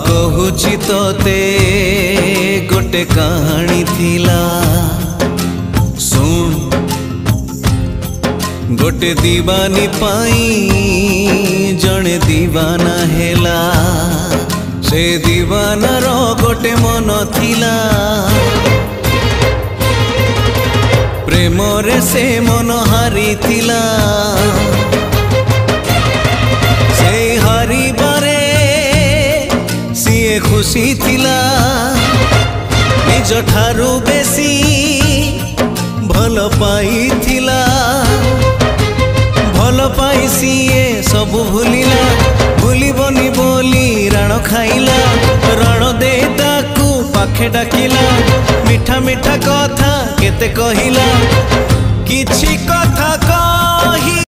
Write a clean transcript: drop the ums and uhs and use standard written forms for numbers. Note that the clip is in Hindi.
कहूची तोते गोटे कहानी थिला सुन गोटे दीवानी पाई जने दीवाना हेला से दीवाना रो गोटे मन थिला प्रेम रे से मन हारी थिला से हारी बारे सीए खुशी थिला निज ठारू बेसी भल पाई थिला भल पाई सीए सब भूलिला भूलिबनी बोली राण खाइला रण दे ताकू पाखे डाकिला मिठा मिठा कथा केते कहिला किछि कथा कही